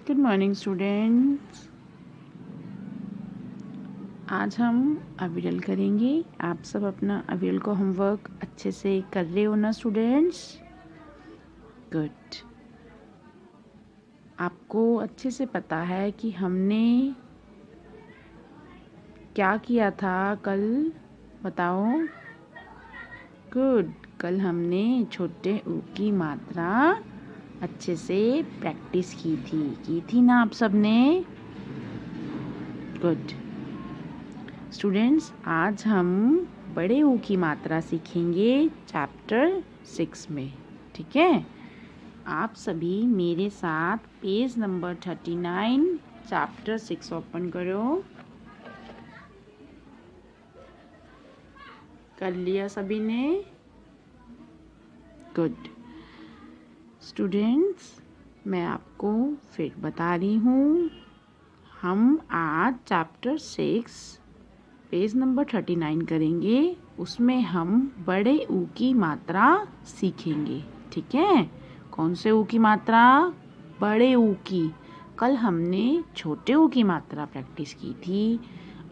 Good morning students. आज हम अविरल करेंगे। आप सब अपना अविरल का होमवर्क अच्छे से कर रहे हो ना स्टूडेंट्स? गुड। आपको अच्छे से पता है कि हमने क्या किया था कल? बताओ। गुड। कल हमने छोटे ऊ की मात्रा अच्छे से प्रैक्टिस की थी ना आप सब ने? गुड। स्टूडेंट्स, आज हम बड़े ऊ की मात्रा सीखेंगे चैप्टर 6 में। ठीक है? आप सभी मेरे साथ पेज नंबर 39 चैप्टर 6 ओपन करो। कर लिया सभी ने? गुड। स्टूडेंट्स, मैं आपको फिर बता रही हूँ, हम आज चैप्टर 6 पेज नंबर 39 करेंगे। उसमें हम बड़े ऊ की मात्रा सीखेंगे। ठीक है? कौन से ऊ की मात्रा? बड़े ऊ की। कल हमने छोटे ऊ की मात्रा प्रैक्टिस की थी।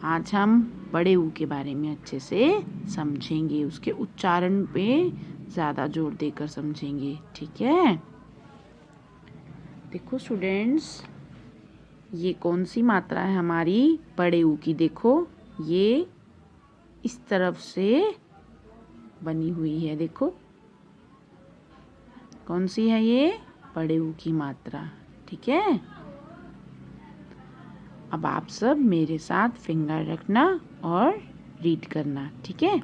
आज हम बड़े ऊ के बारे में अच्छे से समझेंगे। उसके उच्चारण पे ज़्यादा जोर देकर समझेंगे। ठीक है? देखो स्टूडेंट्स, ये कौन सी मात्रा है हमारी बड़े ऊ की? देखो, ये इस तरफ से बनी हुई है। देखो, कौन सी है ये? बड़े ऊ की मात्रा। ठीक है? अब आप सब मेरे साथ फिंगर रखना और रीड करना। ठीक है?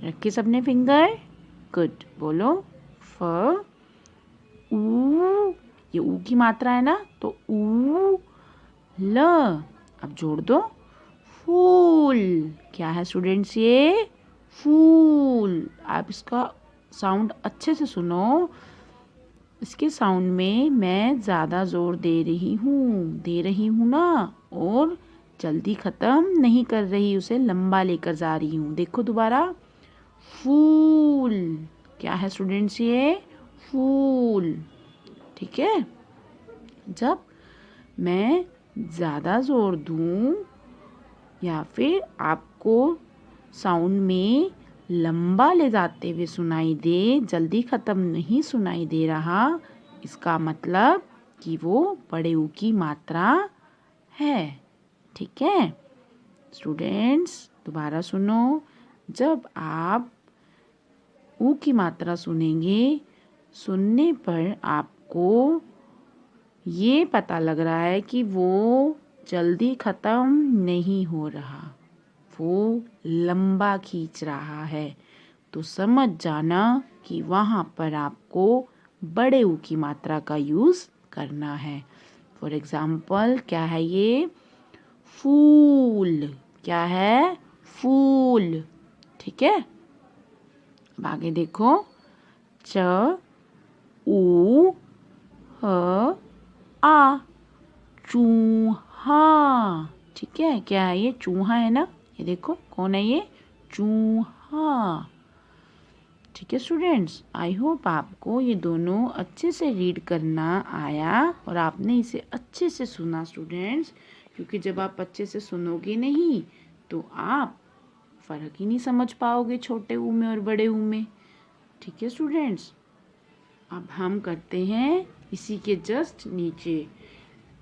रखे सबने फिंगर? गुड। बोलो। फ ऊ। ये ऊ की मात्रा है ना, तो ऊ ल। अब जोड़ दो। फूल। क्या है स्टूडेंट्स ये? फूल। आप इसका साउंड अच्छे से सुनो। इसके साउंड में मैं ज़्यादा जोर दे रही हूँ ना, और जल्दी ख़त्म नहीं कर रही, उसे लंबा लेकर जा रही हूँ। देखो दोबारा। फूल। क्या है स्टूडेंट्स ये? फूल। ठीक है? जब मैं ज़्यादा जोर दूँ या फिर आपको साउंड में लंबा ले जाते हुए सुनाई दे, जल्दी ख़त्म नहीं सुनाई दे रहा, इसका मतलब कि वो बड़े ऊ की मात्रा है। ठीक है? स्टूडेंट्स, दोबारा सुनो। जब आप ऊ की मात्रा सुनेंगे, सुनने पर आपको ये पता लग रहा है कि वो जल्दी ख़त्म नहीं हो रहा, वो लंबा खींच रहा है, तो समझ जाना कि वहाँ पर आपको बड़े ऊ की मात्रा का यूज़ करना है। फॉर एग्ज़ाम्पल, क्या है ये? फूल। क्या है? फूल। ठीक है? अब आगे देखो। च ऊ ह आ। चूहा। ठीक है? क्या है ये? चूहा है ना? ये देखो, कौन है ये? चूहा। ठीक है स्टूडेंट्स, आई होप आपको ये दोनों अच्छे से रीड करना आया और आपने इसे अच्छे से सुना स्टूडेंट्स, क्योंकि जब आप अच्छे से सुनोगे नहीं तो आप फ़र्क ही नहीं समझ पाओगे छोटे ऊ में और बड़े ऊ में। ठीक है स्टूडेंट्स, अब हम करते हैं इसी के जस्ट नीचे।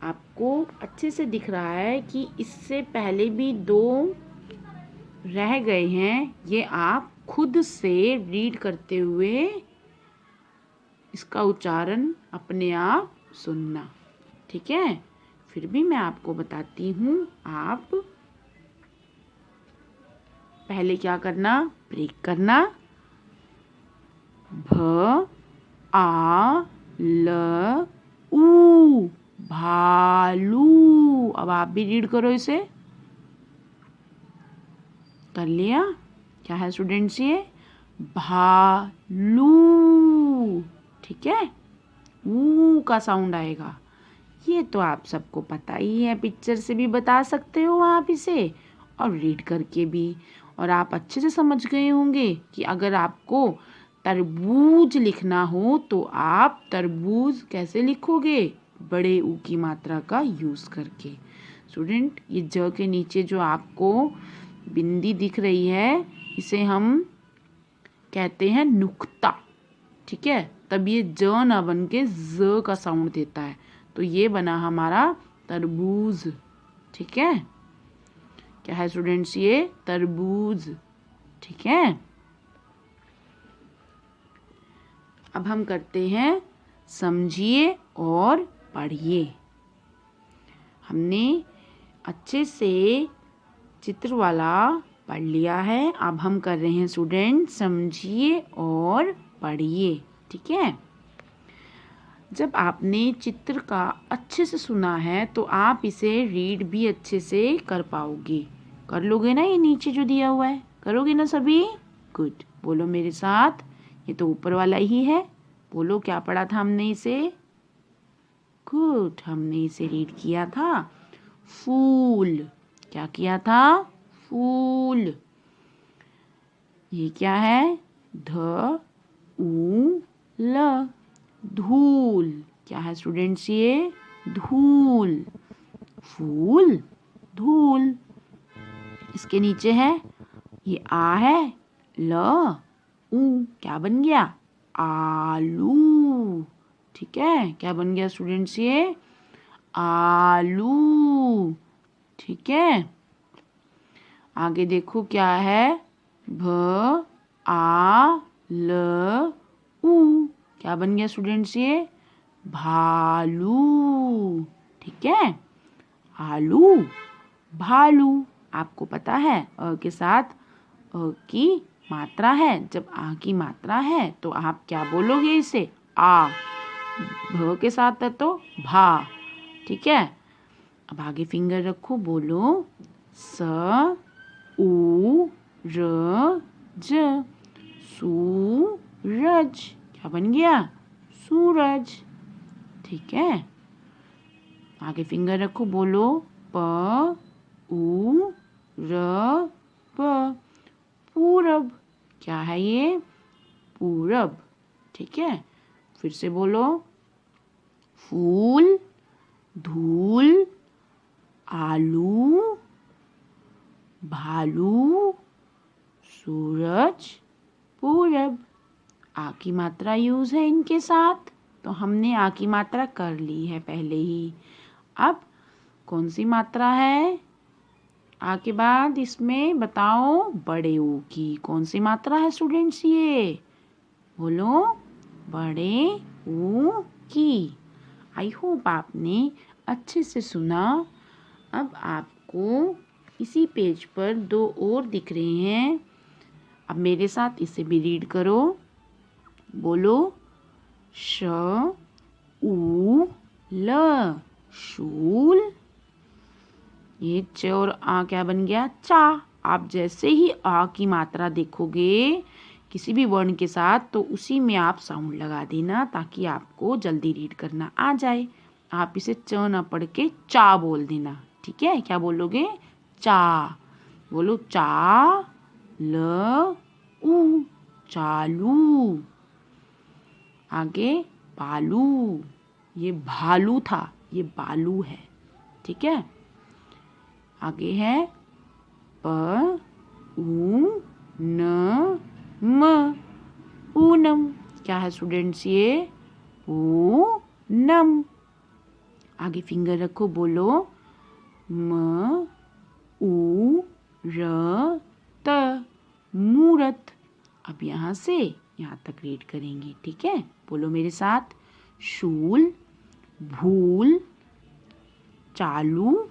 आपको अच्छे से दिख रहा है कि इससे पहले भी 2 रह गए हैं। ये आप खुद से रीड करते हुए इसका उच्चारण अपने आप सुनना। ठीक है? फिर भी मैं आपको बताती हूँ। आप पहले क्या करना? ब्रेक करना। भ आ ल ऊ। भालू। अब आप भी रीड करो इसे। कर लिया? क्या है स्टूडेंट्स ये? भालू। ठीक है? ऊ का साउंड आएगा। ये तो आप सबको पता ही है, पिक्चर से भी बता सकते हो आप इसे, और रीड करके भी। और आप अच्छे से समझ गए होंगे कि अगर आपको तरबूज लिखना हो तो आप तरबूज कैसे लिखोगे? बड़े ऊ की मात्रा का यूज़ करके। स्टूडेंट, ये ज के नीचे जो आपको बिंदी दिख रही है इसे हम कहते हैं नुक्ता, ठीक है। तब ये ज ना बन के ज का साउंड देता है, तो ये बना हमारा तरबूज, ठीक है। क्या है स्टूडेंट्स? ये तरबूज, ठीक है। अब हम करते हैं समझिए और पढ़िए। हमने अच्छे से चित्र वाला पढ़ लिया है, अब हम कर रहे हैं स्टूडेंट समझिए और पढ़िए, ठीक है। जब आपने चित्र का अच्छे से सुना है तो आप इसे रीड भी अच्छे से कर पाओगे। कर लोगे ना? ये नीचे जो दिया हुआ है करोगे ना सभी? गुड, बोलो मेरे साथ। ये तो ऊपर वाला ही है। बोलो, क्या पढ़ा था हमने इसे? गुड, हमने इसे रीड किया था फूल। क्या किया था? फूल। ये क्या है? ध उ ल, धूल। क्या है स्टूडेंट्स? ये धूल। फूल, धूल। इसके नीचे है, ये आ है, ल उ, क्या बन गया? आलू, ठीक है। क्या बन गया स्टूडेंट्स? ये आलू, ठीक है। आगे देखो क्या है? भ आ ल उ, क्या बन गया स्टूडेंट्स? ये भालू, ठीक है। आलू, भालू। आपको पता है अ के साथ अ की मात्रा है। जब आ की मात्रा है तो आप क्या बोलोगे इसे? आ। भ के साथ है तो भा, ठीक है। अब आगे फिंगर रखो, बोलो स उ र ज, सूरज। क्या बन गया? सूरज, ठीक है। आगे फिंगर रखो, बोलो प उ र ब, पूरब। क्या है ये? पूरब, ठीक है। फिर से बोलो फूल, धूल, आलू, भालू, सूरज, पूरब। आ की मात्रा यूज है इनके साथ, तो हमने आ की मात्रा कर ली है पहले ही। अब कौन सी मात्रा है आ के बाद? इसमें बताओ, बड़े ऊ की कौन सी मात्रा है स्टूडेंट्स? ये बोलो, बड़े ऊ की। आई होप आपने अच्छे से सुना। अब आपको इसी पेज पर दो और दिख रहे हैं। अब मेरे साथ इसे भी रीड करो। बोलो श उ ल, शूल। ये च और आ क्या बन गया? चा। आप जैसे ही आ की मात्रा देखोगे किसी भी वर्ण के साथ तो उसी में आप साउंड लगा देना, ताकि आपको जल्दी रीड करना आ जाए। आप इसे च ना पढ़ के चा बोल देना, ठीक है। क्या बोलोगे? चा। बोलो चा ल उ, चालू। आगे बालू, ये भालू था, ये बालू है, ठीक है। आगे है प उ न म, पूनम। क्या है स्टूडेंट्स? ये पूनम। आगे फिंगर रखो, बोलो म उ र त, मूरत। अब यहाँ से यहाँ तक रीड करेंगे, ठीक है। बोलो मेरे साथ, शूल, भूल, चालू,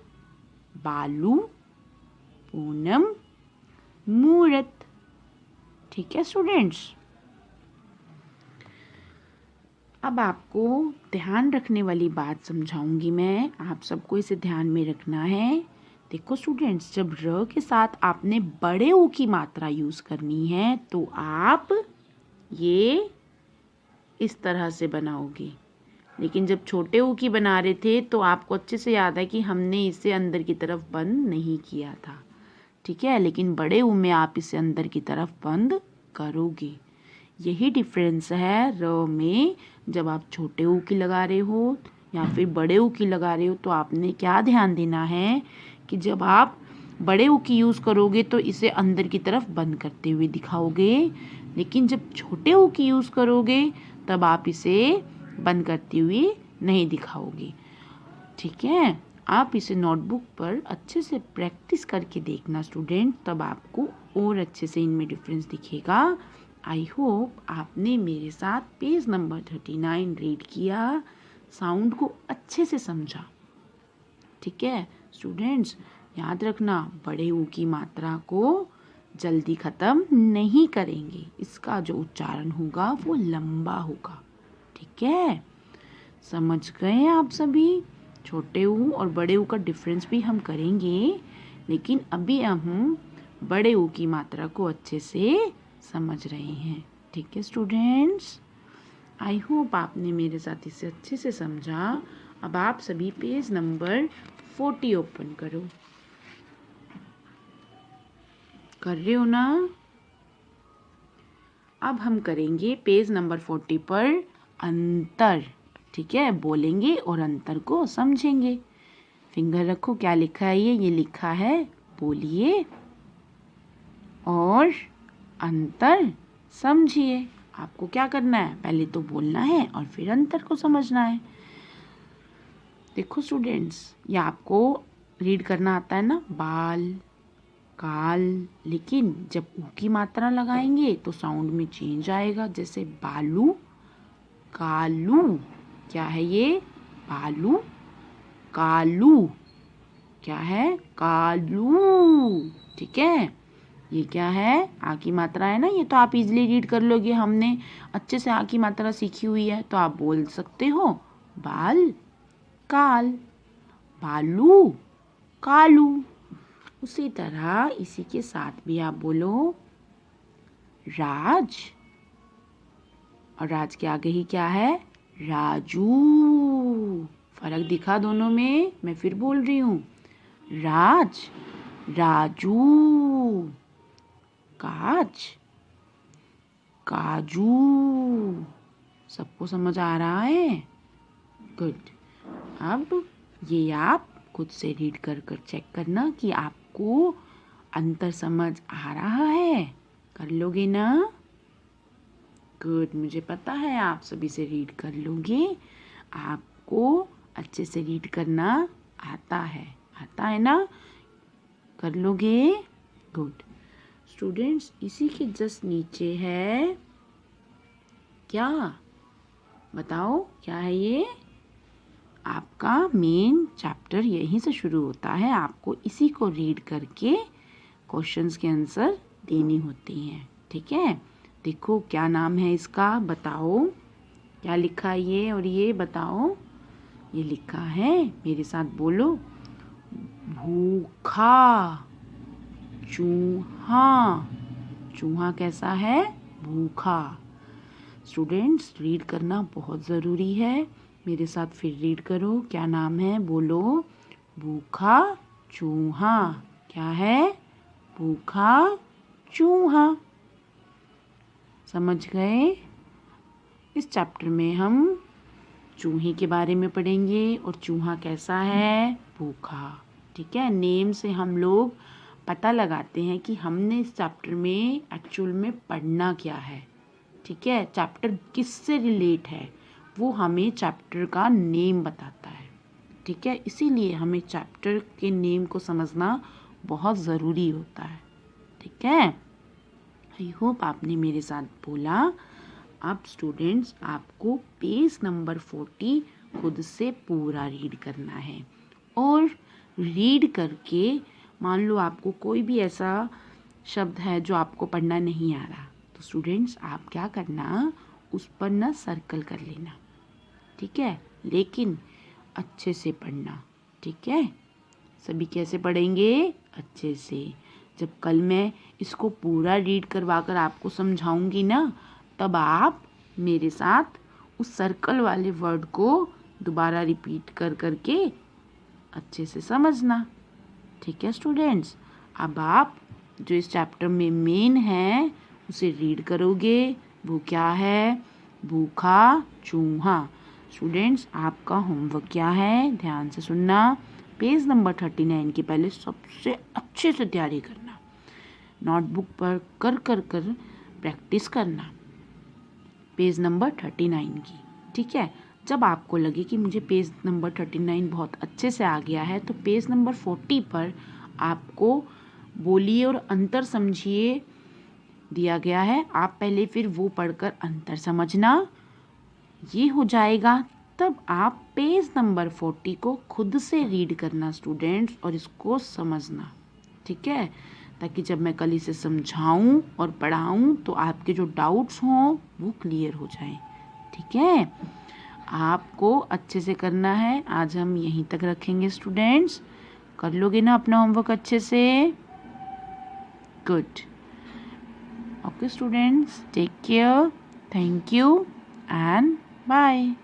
बालू, पूनम, मूरत, ठीक है स्टूडेंट्स। अब आपको ध्यान रखने वाली बात समझाऊंगी मैं, आप सबको इसे ध्यान में रखना है। देखो स्टूडेंट्स, जब र के साथ आपने बड़े ऊ की मात्रा यूज करनी है तो आप ये इस तरह से बनाओगे, लेकिन जब छोटे ऊ की बना रहे थे तो आपको अच्छे से याद है कि हमने इसे अंदर की तरफ बंद नहीं किया था, ठीक है। लेकिन बड़े ऊ में आप इसे अंदर की तरफ बंद करोगे। यही डिफरेंस है र में। जब आप छोटे ऊ की लगा रहे हो या फिर बड़े ऊ की लगा रहे हो तो आपने क्या ध्यान देना है कि जब आप बड़े ऊ की यूज़ करोगे तो इसे अंदर की तरफ बंद करते हुए दिखाओगे, लेकिन जब छोटे ऊ की यूज़ करोगे तब आप इसे बंद करते हुए नहीं दिखाओगे। ठीक है, आप इसे नोटबुक पर अच्छे से प्रैक्टिस करके देखना स्टूडेंट, तब आपको और अच्छे से इनमें डिफरेंस दिखेगा। आई होप आपने मेरे साथ पेज नंबर 39 रीड किया, साउंड को अच्छे से समझा। ठीक है स्टूडेंट्स, याद रखना बड़े ऊ की मात्रा को जल्दी ख़त्म नहीं करेंगे, इसका जो उच्चारण होगा वो लंबा होगा। ठीक है, समझ गए आप सभी? छोटे ऊ और बड़े ऊ का डिफरेंस भी हम करेंगे, लेकिन अभी हम बड़े ऊ की मात्रा को अच्छे से समझ रहे हैं। ठीक है स्टूडेंट्स, आई होप आपने मेरे साथ इसे अच्छे से समझा। अब आप सभी पेज नंबर 40 ओपन करो। कर रहे हो ना? अब हम करेंगे पेज नंबर 40 पर अंतर। ठीक है, बोलेंगे और अंतर को समझेंगे। फिंगर रखो, क्या लिखा है ये लिखा है बोलिए और अंतर समझिए। आपको क्या करना है, पहले तो बोलना है और फिर अंतर को समझना है। देखो स्टूडेंट्स, ये आपको रीड करना आता है ना, बाल, काल, लेकिन जब ऊ की मात्रा लगाएंगे तो साउंड में चेंज आएगा, जैसे बालू, कालू। क्या है ये? बालू, कालू। क्या है? कालू। ठीक है, ये क्या है? आ की मात्रा है ना, ये तो आप इजीली रीड कर लोगे, हमने अच्छे से आ की मात्रा सीखी हुई है, तो आप बोल सकते हो बाल, काल, बालू, कालू। उसी तरह इसी के साथ भी आप बोलो राज, और राज के आगे ही क्या है? राजू। फर्क दिखा दोनों में? मैं फिर बोल रही हूँ, राज, राजू, काज, काजू। सबको समझ आ रहा है? गुड। अब ये आप खुद से रीड कर कर चेक करना कि आपको अंतर समझ आ रहा है। कर लोगे ना? गुड, मुझे पता है आप सभी से रीड कर लोगे। आपको अच्छे से रीड करना आता है ना? कर लोगे? गुड स्टूडेंट्स, इसी के जस्ट नीचे है क्या? बताओ क्या है ये? आपका मेन चैप्टर यहीं से शुरू होता है। आपको इसी को रीड करके क्वेश्चंस के आंसर देने होते हैं। ठीक है, देखो क्या नाम है इसका, बताओ क्या लिखा है ये, और ये बताओ। ये लिखा है, मेरे साथ बोलो, भूखा चूहा। चूहा कैसा है? भूखा। स्टूडेंट्स, रीड करना बहुत ज़रूरी है। मेरे साथ फिर रीड करो, क्या नाम है? बोलो, भूखा चूहा। क्या है? भूखा चूहा। समझ गए? इस चैप्टर में हम चूहे के बारे में पढ़ेंगे और चूहा कैसा है? भूखा। ठीक है, नेम से हम लोग पता लगाते हैं कि हमने इस चैप्टर में एक्चुअल में पढ़ना क्या है। ठीक है, चैप्टर किससे रिलेट है वो हमें चैप्टर का नेम बताता है। ठीक है, इसीलिए हमें चैप्टर के नेम को समझना बहुत ज़रूरी होता है। ठीक है, आई होप आपने मेरे साथ बोला। अब स्टूडेंट्स, आपको पेज नंबर 40 खुद से पूरा रीड करना है, और रीड करके मान लो आपको कोई भी ऐसा शब्द है जो आपको पढ़ना नहीं आ रहा, तो स्टूडेंट्स आप क्या करना, उस पर ना सर्कल कर लेना। ठीक है, लेकिन अच्छे से पढ़ना। ठीक है, सभी कैसे पढ़ेंगे? अच्छे से। जब कल मैं इसको पूरा रीड करवा कर आपको समझाऊंगी ना, तब आप मेरे साथ उस सर्कल वाले वर्ड को दोबारा रिपीट कर करके अच्छे से समझना। ठीक है स्टूडेंट्स, अब आप जो इस चैप्टर में मेन है उसे रीड करोगे। वो क्या है? भूखा चूहा। स्टूडेंट्स, आपका होमवर्क क्या है, ध्यान से सुनना। पेज नंबर 39 की पहले सबसे अच्छे से तैयारी करना, नोटबुक पर कर कर कर प्रैक्टिस करना पेज नंबर 39 की, ठीक है। जब आपको लगे कि मुझे पेज नंबर 39 बहुत अच्छे से आ गया है, तो पेज नंबर 40 पर आपको बोलिए और अंतर समझिए दिया गया है। आप पहले फिर वो पढ़कर अंतर समझना, ये हो जाएगा, तब आप पेज नंबर 40 को खुद से रीड करना स्टूडेंट्स, और इसको समझना, ठीक है, ताकि जब मैं कल इसे समझाऊं और पढ़ाऊं तो आपके जो डाउट्स हों वो क्लियर हो जाएं, ठीक है। आपको अच्छे से करना है। आज हम यहीं तक रखेंगे स्टूडेंट्स। कर लोगे ना अपना होमवर्क अच्छे से? Good. Okay students, take care, thank you and bye.